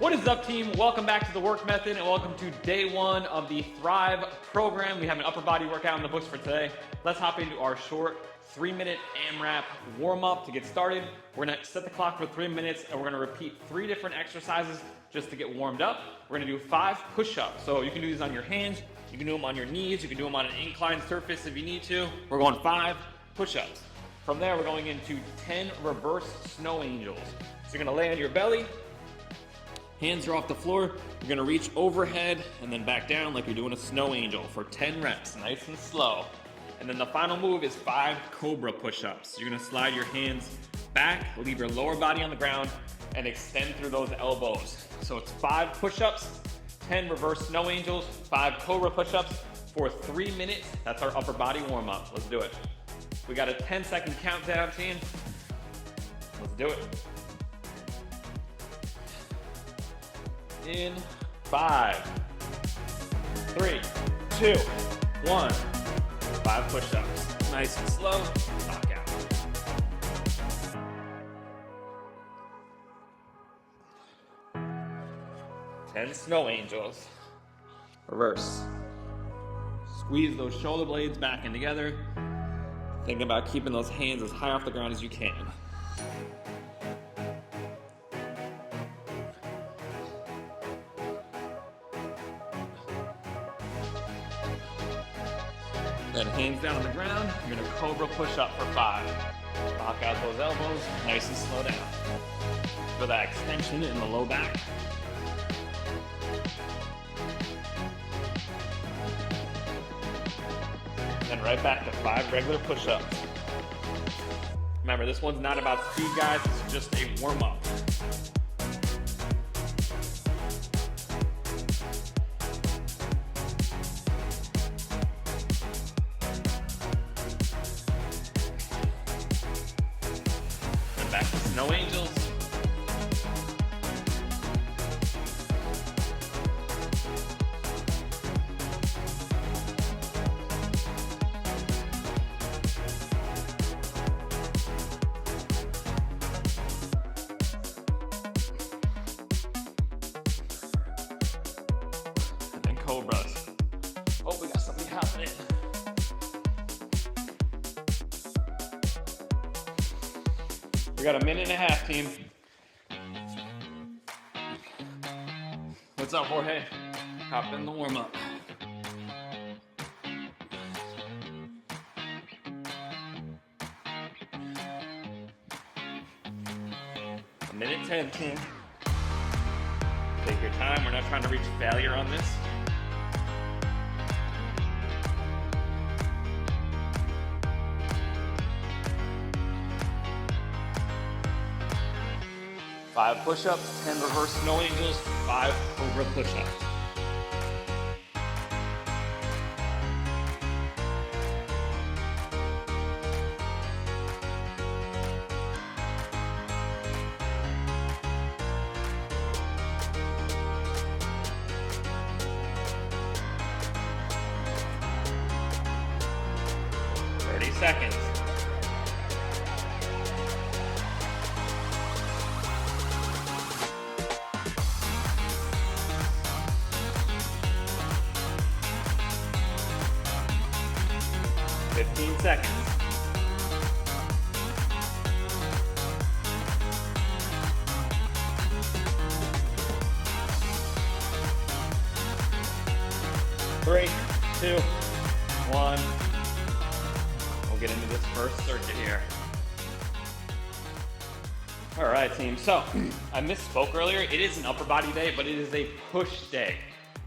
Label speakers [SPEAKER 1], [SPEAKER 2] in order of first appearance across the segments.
[SPEAKER 1] What is up, team? Welcome back to the work method and welcome to day one of the Thrive program. We have an upper body workout in the books for today. Let's hop into our short 3-minute AMRAP warm-up to get started. We're gonna set the clock for 3 minutes and we're gonna repeat 3 different exercises just to get warmed up. We're gonna do 5 push-ups. So you can do these on your hands, you can do them on your knees, you can do them on an inclined surface if you need to. We're going 5 push-ups. From there, we're going into 10 reverse snow angels. So you're gonna lay on your belly, hands are off the floor, you're gonna reach overhead and then back down like you're doing a snow angel for 10 reps, nice and slow. And then the final move is 5 Cobra push-ups. You're gonna slide your hands back, leave your lower body on the ground, and extend through those elbows. So it's 5 push-ups, 10 reverse snow angels, 5 Cobra push-ups for 3 minutes. That's our upper body warm-up. Let's do it. We got a 10-second countdown, team. Let's do it. In 5, 3, 2, 1. 5 push-ups. Nice and slow. Knock out. Ten snow angels. Reverse. Squeeze those shoulder blades back in together. Think about keeping those hands as high off the ground as you can. Then hands down on the ground, you're gonna Cobra push up for 5. Lock out those elbows, nice and slow down. For that extension in the low back. Then right back to 5 regular push-ups. Remember, this one's not about speed, guys, it's just a warm-up. Back to snow angels. And then Cobras. Oh, we got something happening. We got a minute and a half, team. What's up, Jorge? Hop in the warm-up. A minute 10, team. Take your time. We're not trying to reach failure on this. Five push-ups, 10 reverse snow angels, 5 Cobra push-ups. Seconds. Seconds. Three, 2, 1. We'll get into this first circuit here. All right, team. So I misspoke earlier. It is an upper body day, but it is a push day.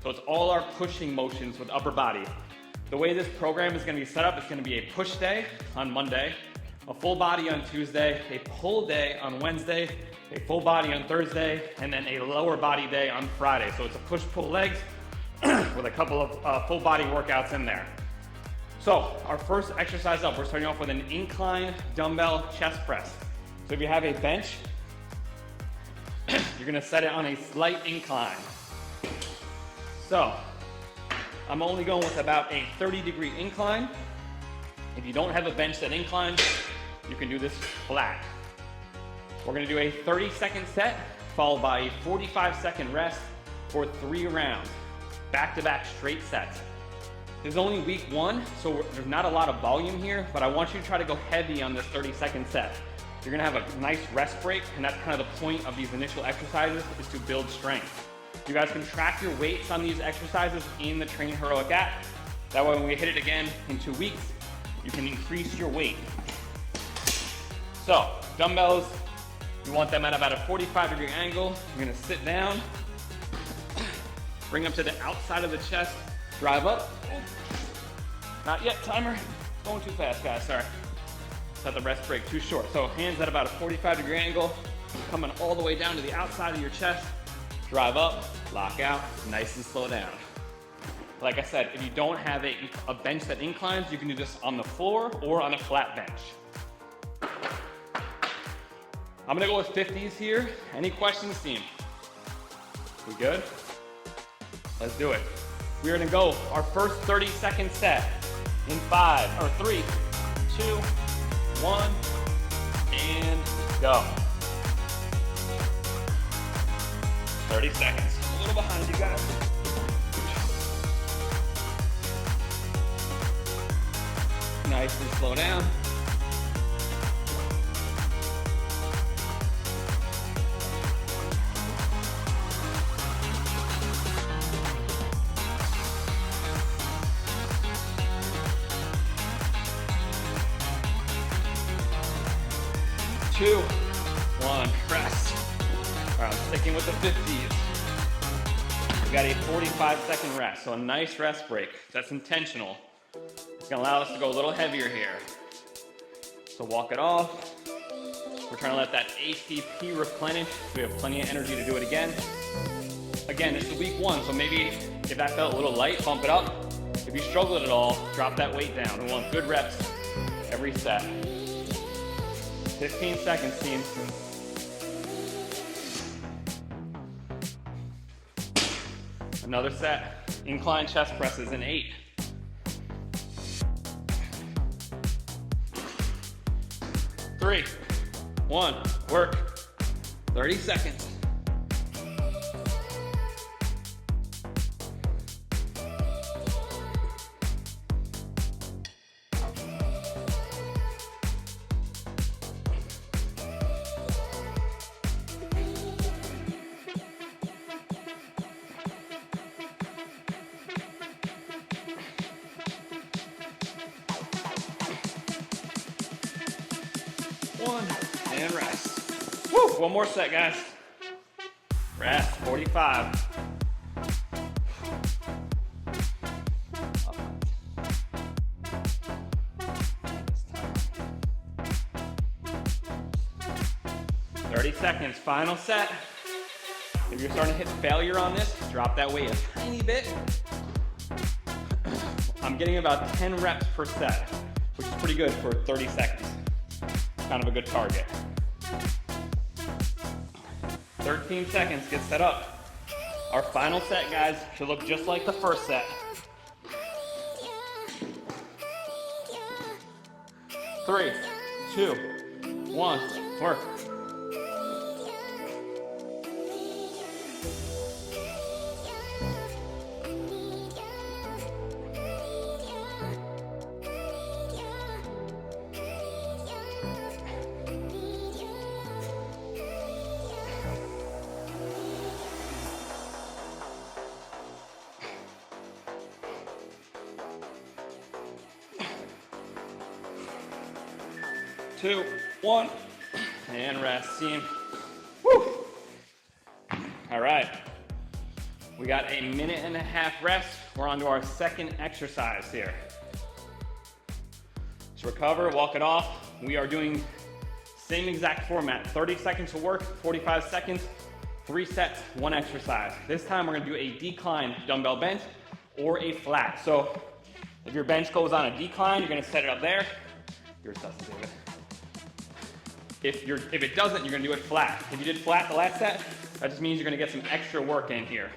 [SPEAKER 1] So it's all our pushing motions with upper body. The way this program is going to be set up, it's going to be a push day on Monday, a full body on Tuesday, a pull day on Wednesday, a full body on Thursday, and then a lower body day on Friday. So it's a push-pull legs with a couple of full body workouts in there. So our first exercise up, we're starting off with an incline dumbbell chest press. So if you have a bench, you're going to set it on a slight incline. So I'm only going with about a 30-degree incline. If you don't have a bench that inclines, you can do this flat. We're gonna do a 30-second set followed by a 45-second rest for 3 rounds, back-to-back straight sets. This is only week 1, so there's not a lot of volume here, but I want you to try to go heavy on this 30-second set. You're gonna have a nice rest break, and that's kind of the point of these initial exercises, is to build strength. You guys can track your weights on these exercises in the Train Heroic app. That way when we hit it again in 2 weeks, you can increase your weight. So, dumbbells, you want them at about a 45-degree angle. You're gonna sit down, bring them to the outside of the chest, drive up. Not yet, timer. Going too fast, guys, sorry. Let the rest break too short. So hands at about a 45-degree angle, coming all the way down to the outside of your chest, drive up, lock out, nice and slow down. Like I said, if you don't have a bench that inclines, you can do this on the floor or on a flat bench. I'm gonna go with 50s here. Any questions, team? We good? Let's do it. We are gonna go our first 30-second set in 5, or 3, 2, 1, and go. 30 seconds. A little behind you guys. Nice and slow down. Two, 1, rest. All right, I'm sticking with the 50s. We got a 45-second rest, so a nice rest break. That's intentional. It's gonna allow us to go a little heavier here. So walk it off. We're trying to let that ATP replenish. We have plenty of energy to do it again. Again, this is week 1, so maybe if that felt a little light, bump it up. If you struggled at all, drop that weight down. We want good reps every set. 15 seconds, team. Another set. Incline chest presses in 8. 3, 1, work. 30 seconds. And rest. Woo! One more set, guys. Rest, 45. Seconds, final set. If you're starting to hit failure on this, drop that weight a tiny bit. I'm getting about 10 reps per set, which is pretty good for 30 seconds. Kind of a good target. 13 seconds, get set up. Our final set, guys, should look just like the first set. 3, 2, 1, work. Two, 1, and rest, team. Woo! All right, we got a minute and a half rest. We're on to our second exercise here. To recover, walk it off. We are doing same exact format, 30 seconds of work, 45 seconds, 3 sets, 1 exercise. This time we're gonna do a decline dumbbell bench or a flat. So if your bench goes on a decline, you're gonna set it up there. Yours doesn't, David. If it doesn't, you're gonna do it flat. If you did flat the last set, that just means you're gonna get some extra work in here.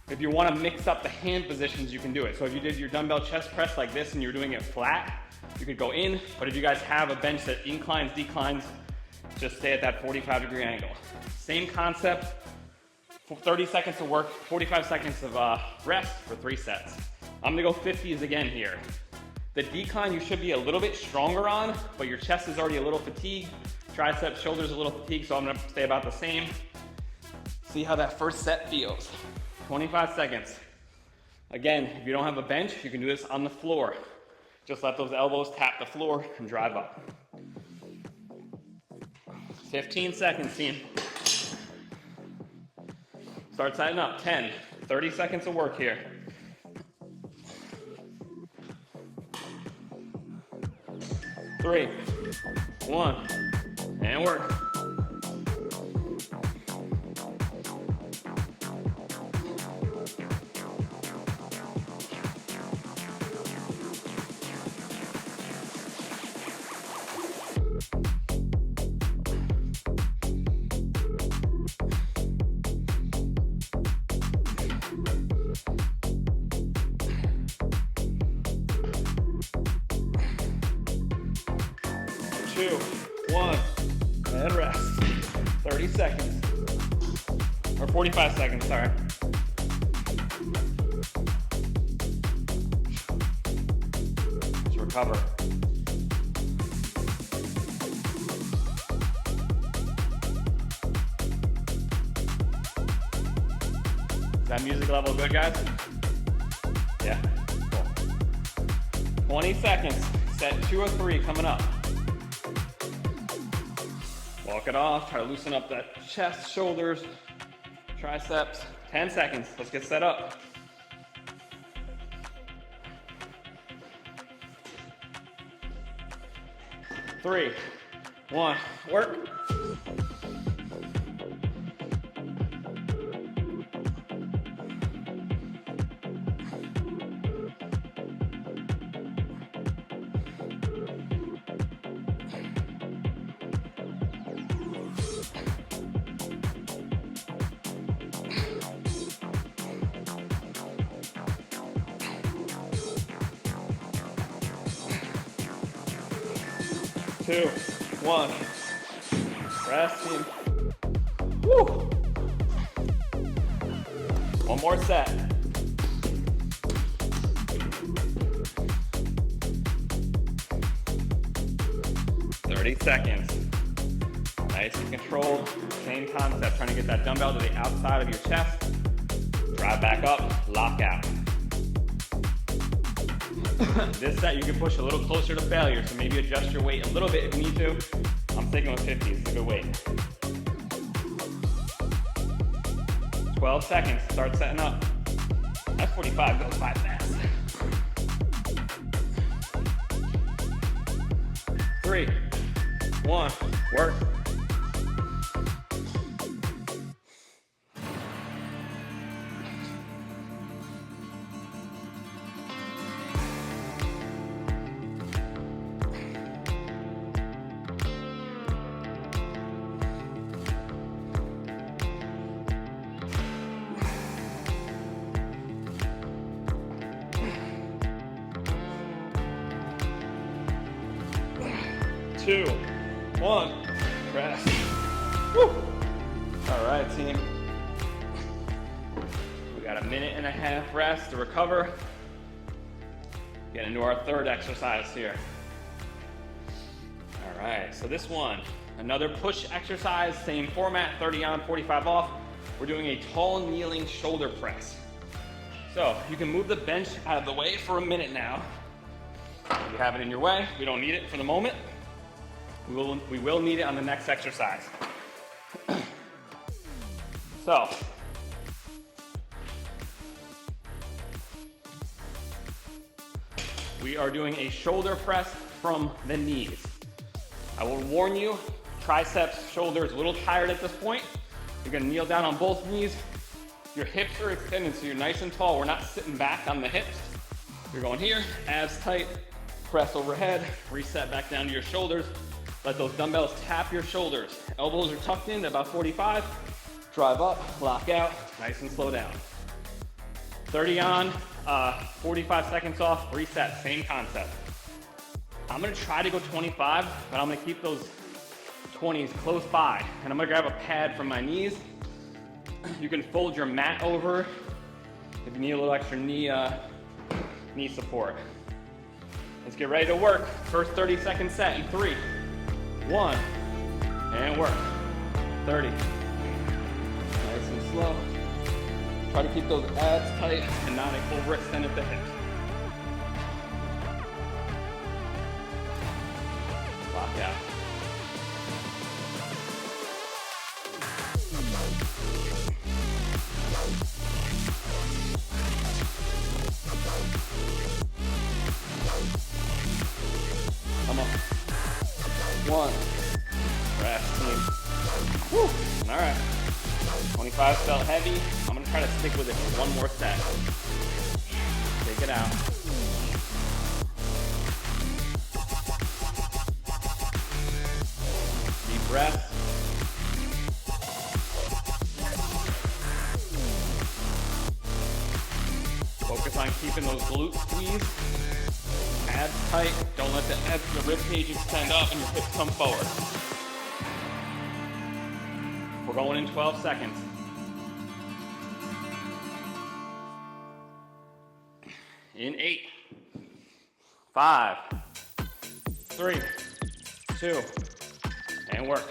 [SPEAKER 1] If you wanna mix up the hand positions, you can do it. So if you did your dumbbell chest press like this and you're doing it flat, you could go in, but if you guys have a bench that inclines, declines, just stay at that 45-degree angle. Same concept, 30 seconds of work, 45 seconds of rest for 3 sets. I'm gonna go 50s again here. The decline you should be a little bit stronger on, but your chest is already a little fatigued, triceps, shoulders a little fatigued, so I'm gonna stay about the same. See how that first set feels. 25 seconds. Again, if you don't have a bench, you can do this on the floor. Just let those elbows tap the floor and drive up. 15 seconds, team. Start setting up. 10, 30 seconds of work here. 3, 1, and work. Two, 1, and rest. 30 seconds. Or 45 seconds, sorry. Let's recover. Is that music level good, guys? Yeah, cool. 20 seconds. Set 2 or 3 coming up. Walk it off, try to loosen up that chest, shoulders, triceps. 10 seconds, let's get set up. Three, 1, work. Two, 1, rest team. Woo. One more set. Thirty seconds. Nice and controlled. Same concept, trying to get that dumbbell to the outside of your chest. Drive back up, lock out. This set you can push a little closer to failure, so maybe adjust your weight a little bit if you need to. I'm sticking with 50, it's a good weight. 12 seconds, start setting up. That 45 goes by fast. 3, 1, work. Two, 1, rest. Woo. All right, team. We got a minute and a half rest to recover. Get into our third exercise here. All right, so this one, another push exercise, same format, 30 on, 45 off. We're doing a tall kneeling shoulder press. So you can move the bench out of the way for a minute now. If you have it in your way, we don't need it for the moment. We will need it on the next exercise. So, we are doing a shoulder press from the knees. I will warn you, triceps, shoulders, a little tired at this point. You're gonna kneel down on both knees. Your hips are extended, so you're nice and tall. We're not sitting back on the hips. You're going here, abs tight, press overhead, reset back down to your shoulders. Let those dumbbells tap your shoulders. Elbows are tucked in at about 45. Drive up, lock out, nice and slow down. 30 on, 45 seconds off, reset, same concept. I'm gonna try to go 25, but I'm gonna keep those 20 is close by. And I'm gonna grab a pad from my knees. You can fold your mat over if you need a little extra knee support. Let's get ready to work. First 30-second set in 3, 1, and work. 30. Nice and slow. Try to keep those abs tight and not overextend at the hips. Lock out. Come on. 1. Rest, team. Woo. All right. 25 felt heavy. I'm gonna try to stick with it for one more set. Take it out. Deep breath. Focus on keeping those glutes squeezed. Abs tight. Don't let the rib cage extend up and your hips come forward. We're going in 12 seconds. In 8, 5, 3, 2, and work.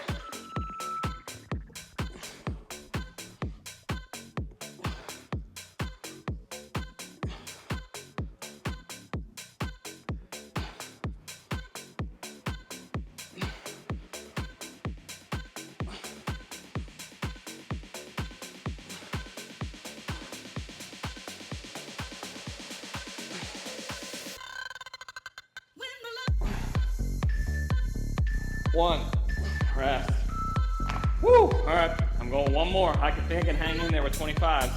[SPEAKER 1] One, rest. Woo! All right, I'm going one more. I think I can hang in there with 25s.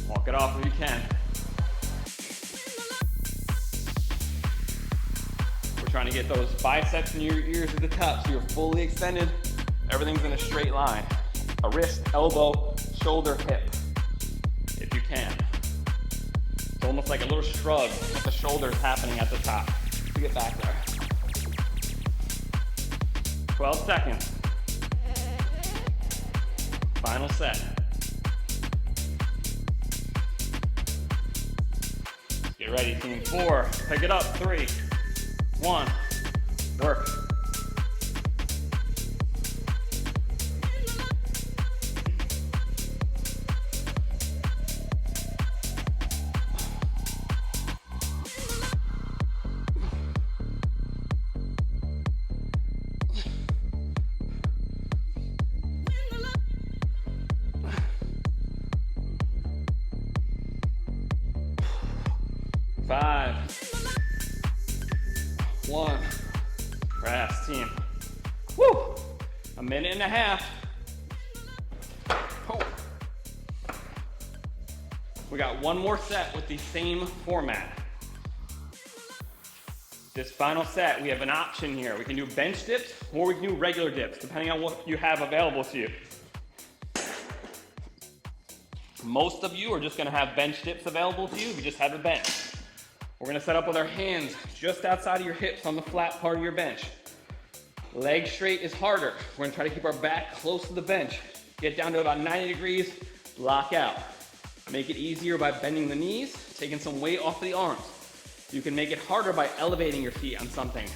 [SPEAKER 1] Walk it off if you can. We're trying to get those biceps and your ears at the top so you're fully extended. Everything's in a straight line. A wrist, elbow, shoulder, hip, if you can. It's almost like a little shrug with the shoulders happening at the top. To get back there. 12 seconds. Final set. Get ready, team. 4, pick it up. 3, 1, work. Rest, team. Woo! A minute and a half. Oh. We got one more set with the same format. This final set, we have an option here. We can do bench dips or we can do regular dips, depending on what you have available to you. Most of you are just gonna have bench dips available to you if you just have a bench. We're gonna set up with our hands just outside of your hips on the flat part of your bench. Leg straight is harder. We're gonna try to keep our back close to the bench. Get down to about 90 degrees, lock out. Make it easier by bending the knees, taking some weight off the arms. You can make it harder by elevating your feet on something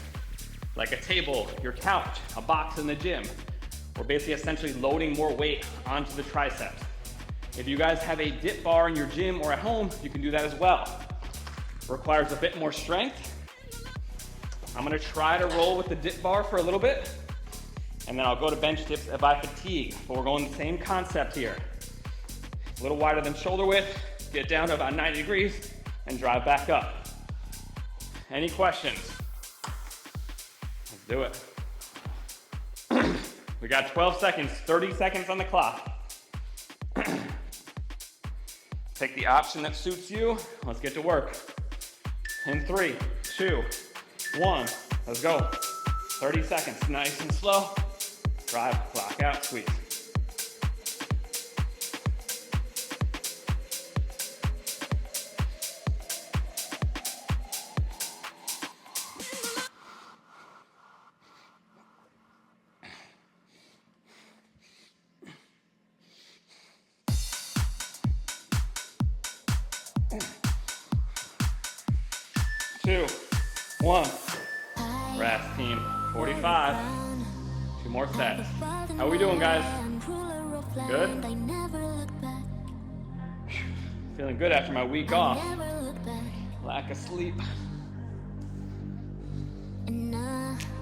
[SPEAKER 1] like a table, your couch, a box in the gym. We're basically essentially loading more weight onto the triceps. If you guys have a dip bar in your gym or at home, you can do that as well. Requires a bit more strength. I'm gonna try to roll with the dip bar for a little bit, and then I'll go to bench dips if I fatigue. But we're going the same concept here. A little wider than shoulder width, get down to about 90 degrees, and drive back up. Any questions? Let's do it. We got 12 seconds, 30 seconds on the clock. Pick the option that suits you. Let's get to work. In 3, 2, 1, let's go. 30 seconds, nice and slow. Drive, clock out, squeeze. 2, 1. Rest, team. 45. 2 more sets. How are we doing, guys? Good? Feeling good after my week off. Lack of sleep.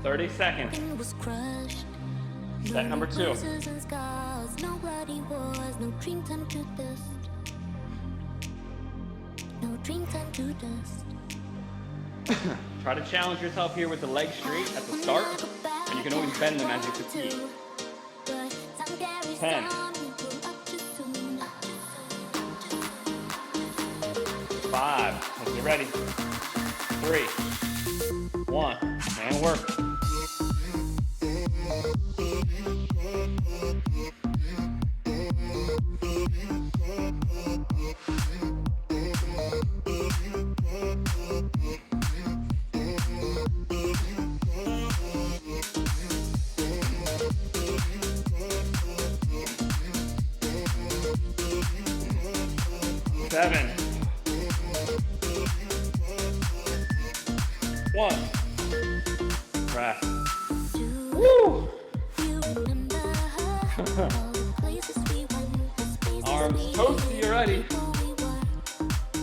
[SPEAKER 1] 30 seconds. Set number 2. Try to challenge yourself here with the legs straight at the start, and you can always bend them as you fatigue. 10. 5. Let's get ready. 3, 1, and work. 7. 1. Rest. Woo! Arms toasty already.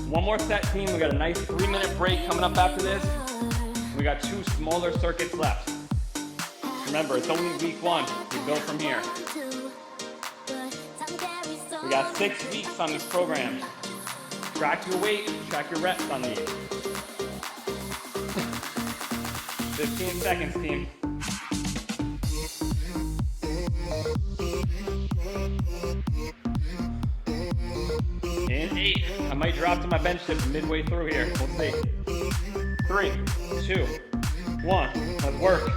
[SPEAKER 1] One more set, team. We got a nice 3-minute break coming up after this. We got 2 smaller circuits left. Remember, it's only week 1. We build from here. We got 6 weeks on this program. Track your weight, track your reps on these. 15 seconds, team. And 8. I might drop to my bench dip midway through here. We'll see. 3, 2, 1. Let's work.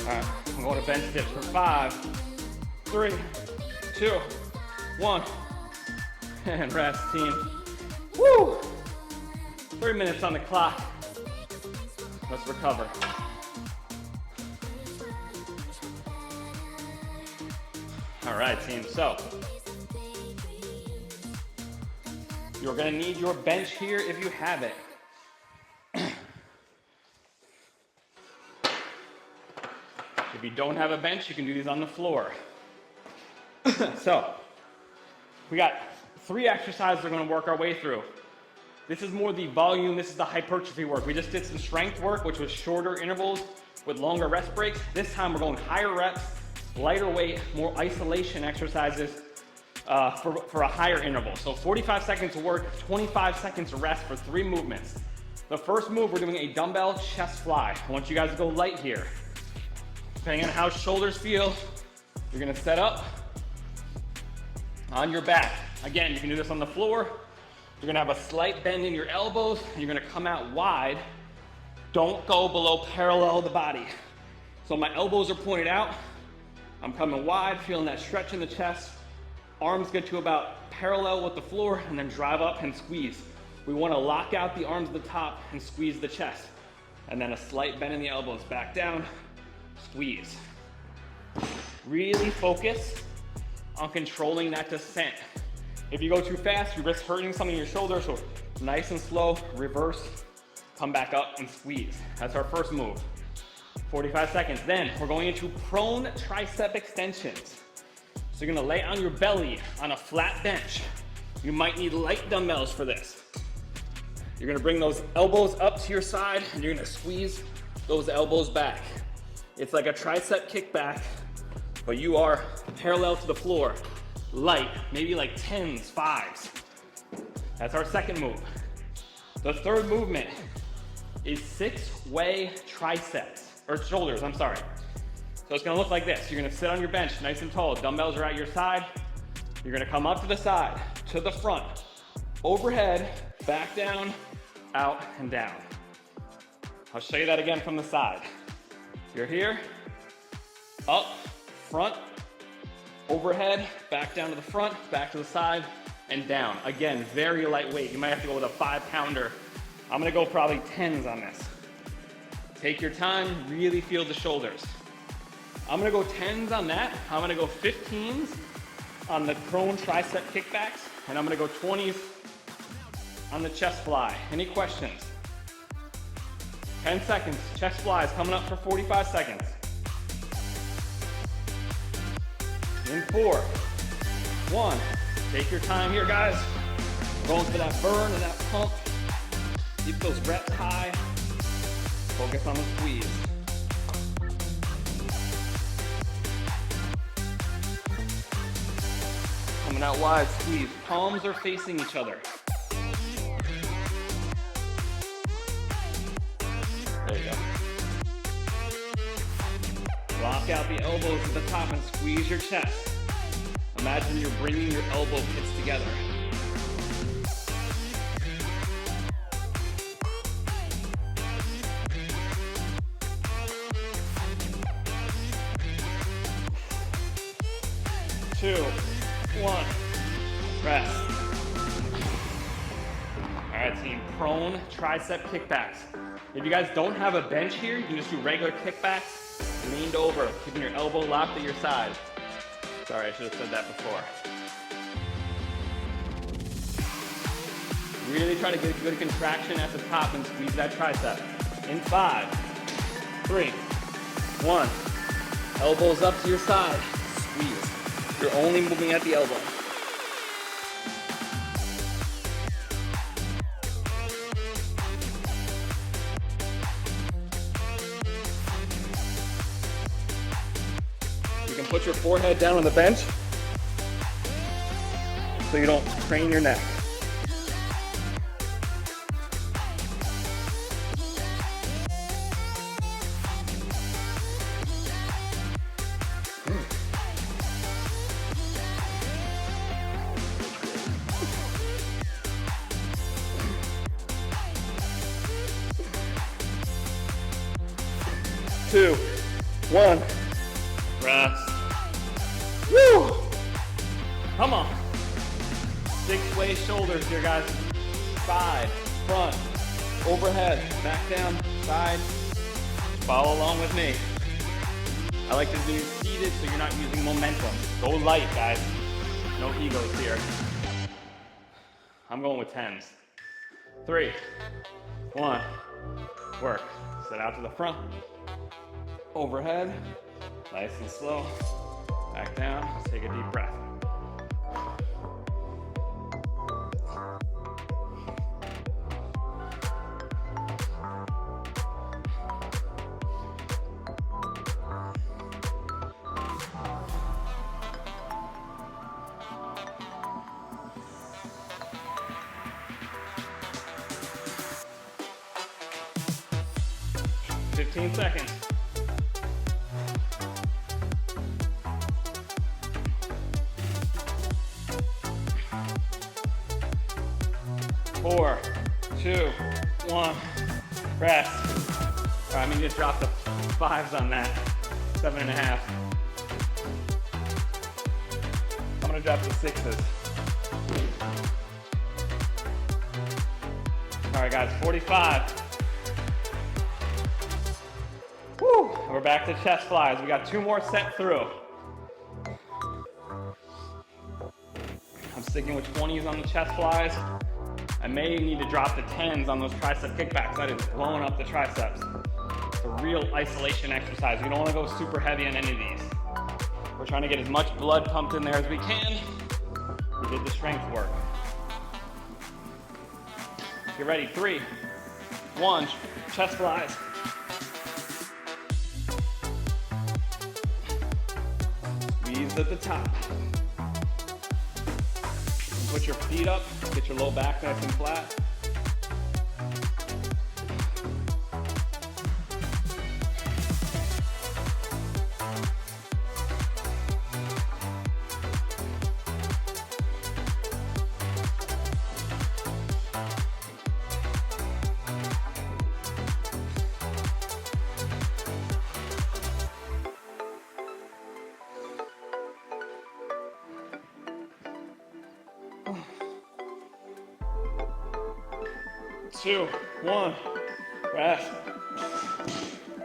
[SPEAKER 1] Alright, I'm going to bench dips for 5, 3, 2, 1. And rest, team. Woo! 3 minutes on the clock. Let's recover. Alright, team, so you're going to need your bench here if you have it. If you don't have a bench, you can do these on the floor. So, we got 3 exercises we're going to work our way through. This is more the volume, this is the hypertrophy work. We just did some strength work, which was shorter intervals with longer rest breaks. This time we're going higher reps, lighter weight, more isolation exercises for a higher interval. So 45 seconds to work, 25 seconds to rest for 3 movements. The first move, we're doing a dumbbell chest fly. I want you guys to go light here. Depending on how shoulders feel, you're gonna set up on your back. Again, you can do this on the floor. You're gonna have a slight bend in your elbows. You're gonna come out wide. Don't go below parallel the body. So my elbows are pointed out. I'm coming wide, feeling that stretch in the chest. Arms get to about parallel with the floor and then drive up and squeeze. We wanna lock out the arms at the top and squeeze the chest. And then a slight bend in the elbows, back down, squeeze. Really focus on controlling that descent. If you go too fast, you risk hurting some of your shoulders, so nice and slow, reverse, come back up and squeeze. That's our first move. 45 seconds. Then we're going into prone tricep extensions. So you're gonna lay on your belly on a flat bench. You might need light dumbbells for this. You're gonna bring those elbows up to your side and you're gonna squeeze those elbows back. It's like a tricep kickback, but you are parallel to the floor. Light, maybe like 10s, 5s. That's our second move. The third movement is 6-way triceps, or shoulders, I'm sorry. So it's gonna look like this. You're gonna sit on your bench nice and tall. Dumbbells are at your side. You're gonna come up to the side, to the front, overhead, back down, out and down. I'll show you that again from the side. You're here, up, front, Overhead, back down to the front, back to the side, and down. Again, very lightweight. You might have to go with a 5-pounder. I'm gonna go probably 10s on this. Take your time, really feel the shoulders. I'm gonna go 10s on that. I'm gonna go 15s on the prone tricep kickbacks, and I'm gonna go 20s on the chest fly. Any questions? 10 seconds, chest flies coming up for 45 seconds. In 4, 1, take your time here, guys. Going for that burn and that pump. Keep those reps high. Focus on the squeeze. Coming out wide, squeeze. Palms are facing each other. There you go. Lock out the elbows at the top and squeeze your chest. Imagine you're bringing your elbow pits together. Two, one, rest. All right, team, prone tricep kickbacks. If you guys don't have a bench here, you can just do regular kickbacks, leaned over, keeping your elbow locked at your side. Sorry, I should have said that before. Really try to get a good contraction at the top and squeeze that tricep. In 5, 3, 1. Elbows up to your side, squeeze. You're only moving at the elbow. You can put your forehead down on the bench so you don't crane your neck. Two, one, rest. Woo! Come on. 6-way shoulders here, guys. Side, front, overhead, back down, side. Follow along with me. I like to do seated so you're not using momentum. Go light, guys. No egos here. I'm going with 10s. 3, 1, work. Sit out to the front. Overhead, nice and slow. Back down, take a deep breath. Fifteen seconds. 4, 2, 1, rest. All right, I'm gonna just drop the 5s on that. 7.5. I'm gonna drop the 6s. All right, guys, 45. Woo! We're back to chest flies. We got 2 more set through. I'm sticking with 20s on the chest flies. I may need to drop the 10s on those tricep kickbacks. That is blowing up the triceps. It's a real isolation exercise. We don't want to go super heavy on any of these. We're trying to get as much blood pumped in there as we can. We did the strength work. Get ready. 3, 1, chest flies. Squeeze at the top. Put your feet up, get your low back nice and flat. 2, 1, rest.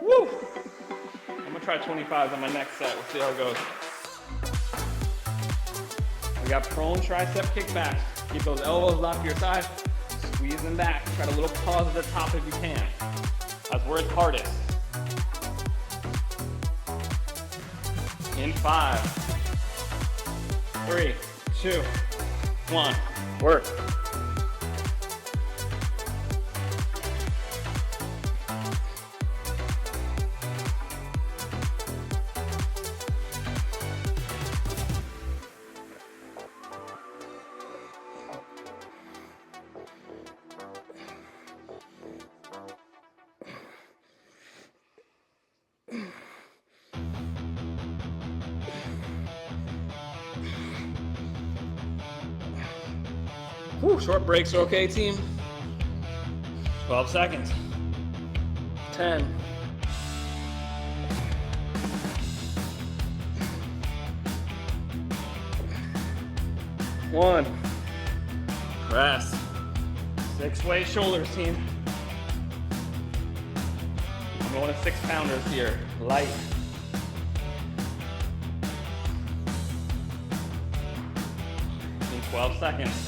[SPEAKER 1] Woo! I'm gonna try 25s on my next set. We'll see how it goes. We got prone tricep kickbacks. Keep those elbows locked to your side. Squeeze them back. Try a little pause at the top if you can. That's where it's hardest. In 5, 3, 2, 1. Work. Whew, short breaks are okay, team. 12 seconds. 10. 1. Rest. 6-way shoulders, team. I'm going to 6-pounders here. Light. In 12 seconds.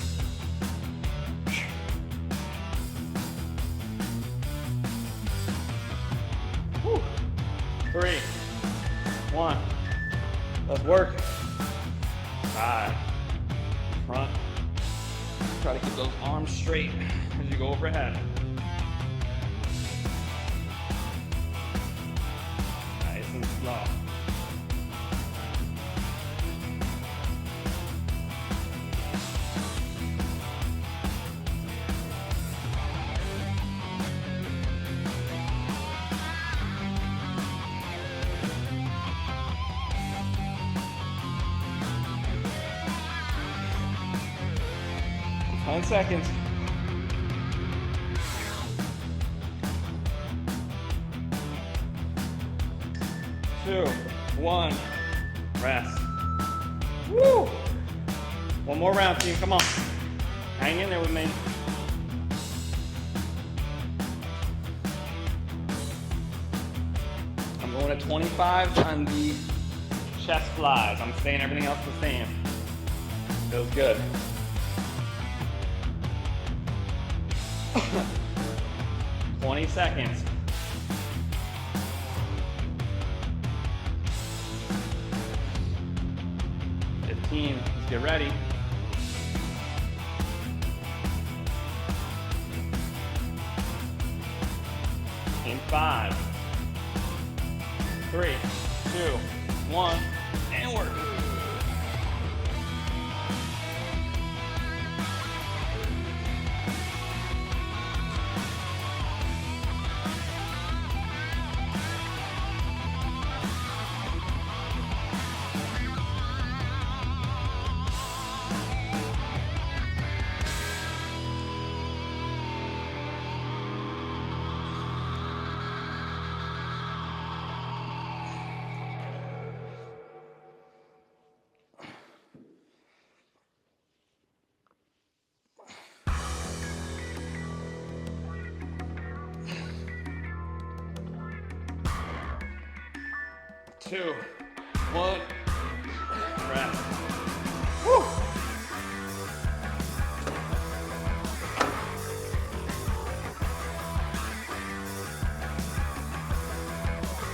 [SPEAKER 1] 3, 1. Let's work. 5. Front. Try to keep those arms straight as you go overhead. Nice and slow. Seconds. 2, 1. Rest. Woo! One more round, team. Come on. Hang in there with me. I'm going to 25 on the chest flies. I'm saying everything else the same. Feels good. 20 seconds. 15. Let's get ready. In 5, 3, 2, 1, and work. Two, 1, rest. Woo!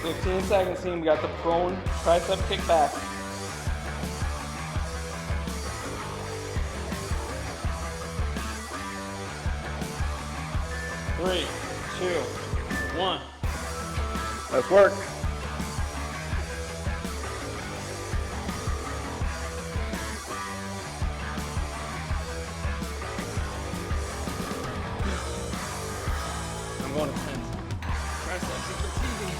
[SPEAKER 1] "15 seconds, team." We got the prone tricep kickback. Three, 2, 1. Let's work. I'm going to 10. Triceps, it's easy.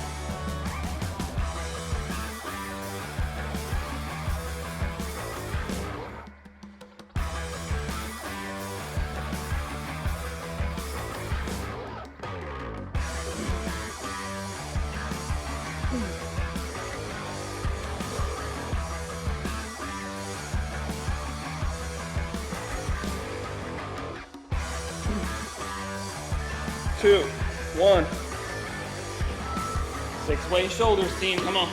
[SPEAKER 1] 2, 1. 6-way shoulders, team, come on.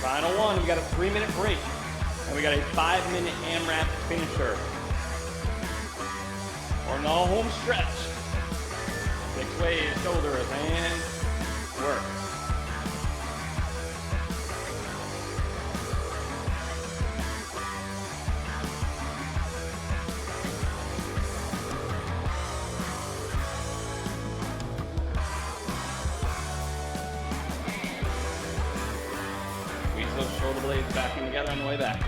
[SPEAKER 1] Final one, we got a 3-minute break, and we got a 5-minute AMRAP finisher. Or no home stretch. 6-way shoulders and work. Squeeze those shoulder blades back in together on the way back.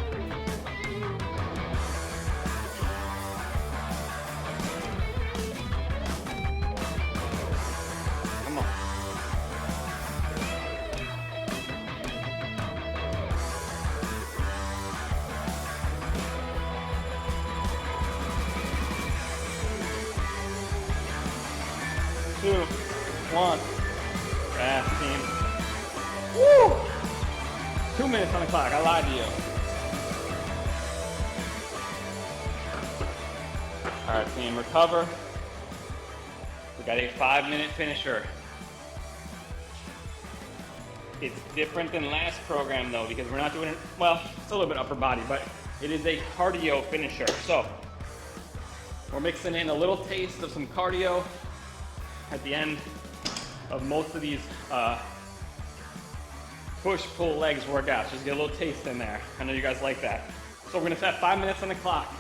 [SPEAKER 1] Come on. Two, one. Fast, team. Woo! 2 minutes on the clock, I lied to you. All right, team, recover. We got a 5-minute finisher. It's different than last program though, because we're not doing it, well, it's a little bit upper body, but it is a cardio finisher. So we're mixing in a little taste of some cardio at the end of most of these push-pull legs workouts. Just get a little taste in there. I know you guys like that. So we're gonna set 5 minutes on the clock.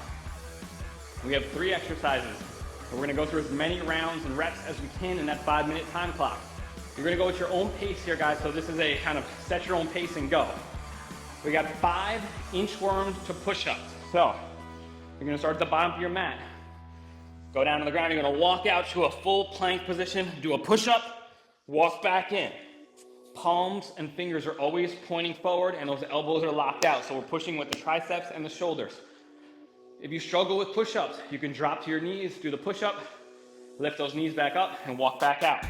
[SPEAKER 1] We have 3 exercises. We're gonna go through as many rounds and reps as we can in that 5-minute time clock. You're gonna go at your own pace here, guys, so this is a kind of set your own pace and go. We got 5 inchworm to push-ups. So you're gonna start at the bottom of your mat. Go down to the ground, you're gonna walk out to a full plank position, do a push-up, walk back in. Palms and fingers are always pointing forward and those elbows are locked out. So we're pushing with the triceps and the shoulders. If you struggle with push-ups, you can drop to your knees, do the push-up, lift those knees back up and walk back out.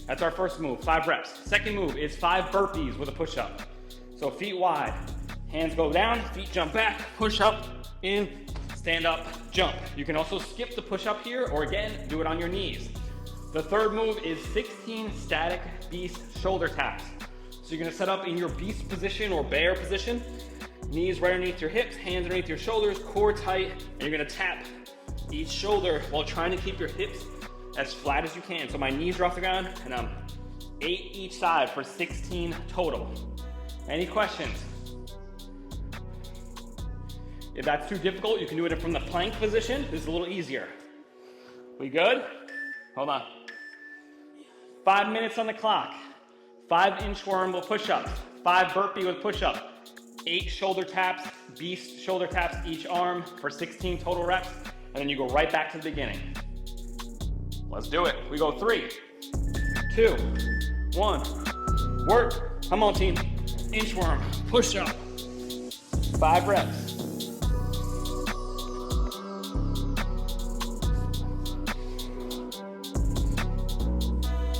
[SPEAKER 1] That's our first move, 5 reps. Second move is 5 burpees with a push-up. So feet wide, hands go down, feet jump back, push up, in, stand up, jump. You can also skip the push-up here or again, do it on your knees. The third move is 16 static beast shoulder taps. So you're gonna set up in your beast position or bear position, knees right underneath your hips, hands underneath your shoulders, core tight, and you're gonna tap each shoulder while trying to keep your hips as flat as you can. So my knees are off the ground and I'm 8 each side for 16 total. Any questions? If that's too difficult, you can do it from the plank position. This is a little easier. We good? Hold on. 5 minutes on the clock. 5 inchworm with push-ups. 5 burpee with push-up. 8 shoulder taps, beast shoulder taps each arm for 16 total reps. And then you go right back to the beginning. Let's do it. We go 3, 2, 1. Work. Come on, team. Inchworm, push-up. 5 reps.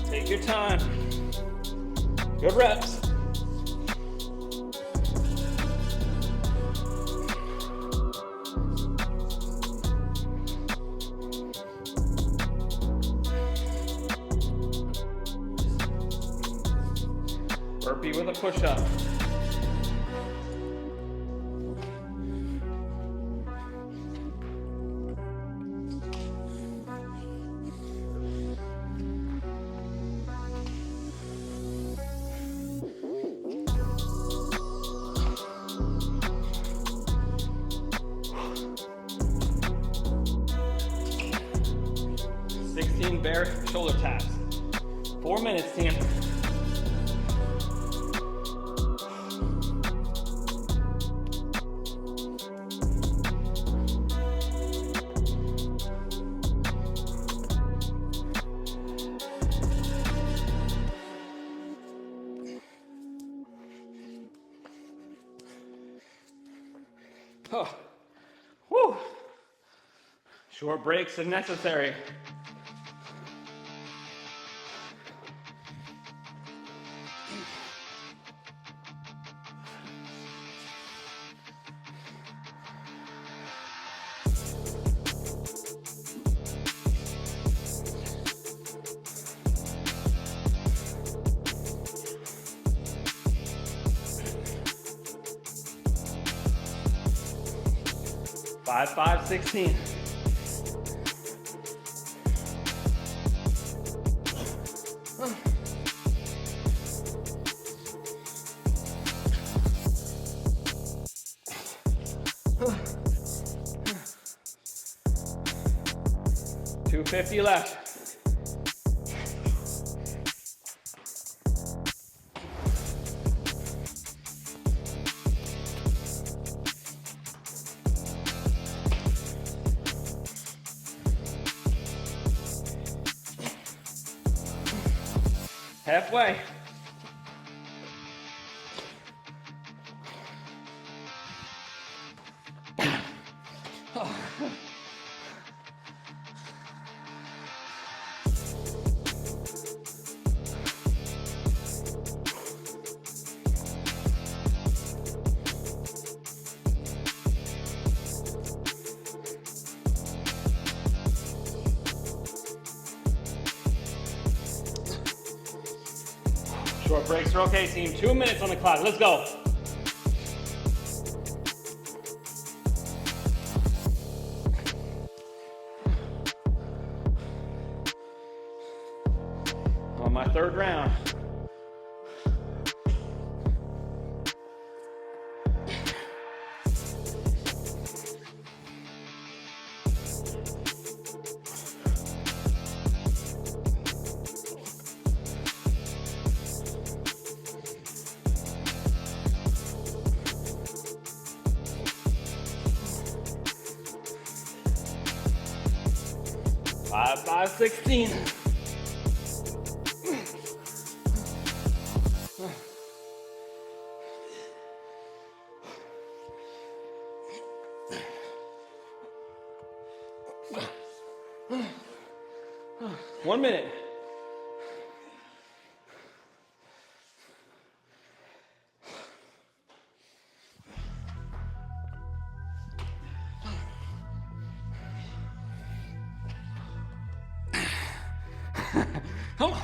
[SPEAKER 1] Take your time. Good reps. Burpee with a push-up. Bear shoulder taps. 4 minutes, team. Oh. Whew. Short breaks if necessary. 5, 5, 16. $250 left. Halfway. Short breaks are okay, team. 2 minutes on the clock. Let's go. On my third round. Five, 5, 16. One minute. Come on.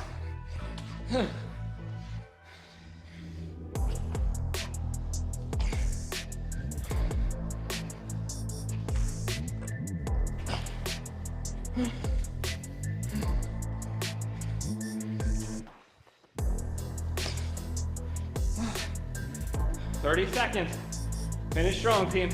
[SPEAKER 1] 30 seconds. Finish strong, team.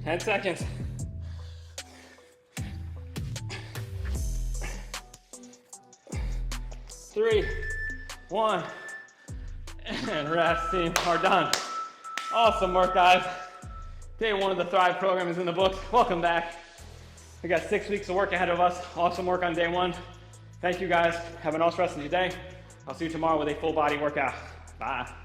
[SPEAKER 1] Ten seconds. Three, 1, and rest, team. Are done. Awesome work, guys. Day 1 of the Thrive program is in the books. Welcome back. We got 6 weeks of work ahead of us. Awesome work on day 1. Thank you, guys. Have an awesome rest of your day. I'll see you tomorrow with a full body workout. Bye.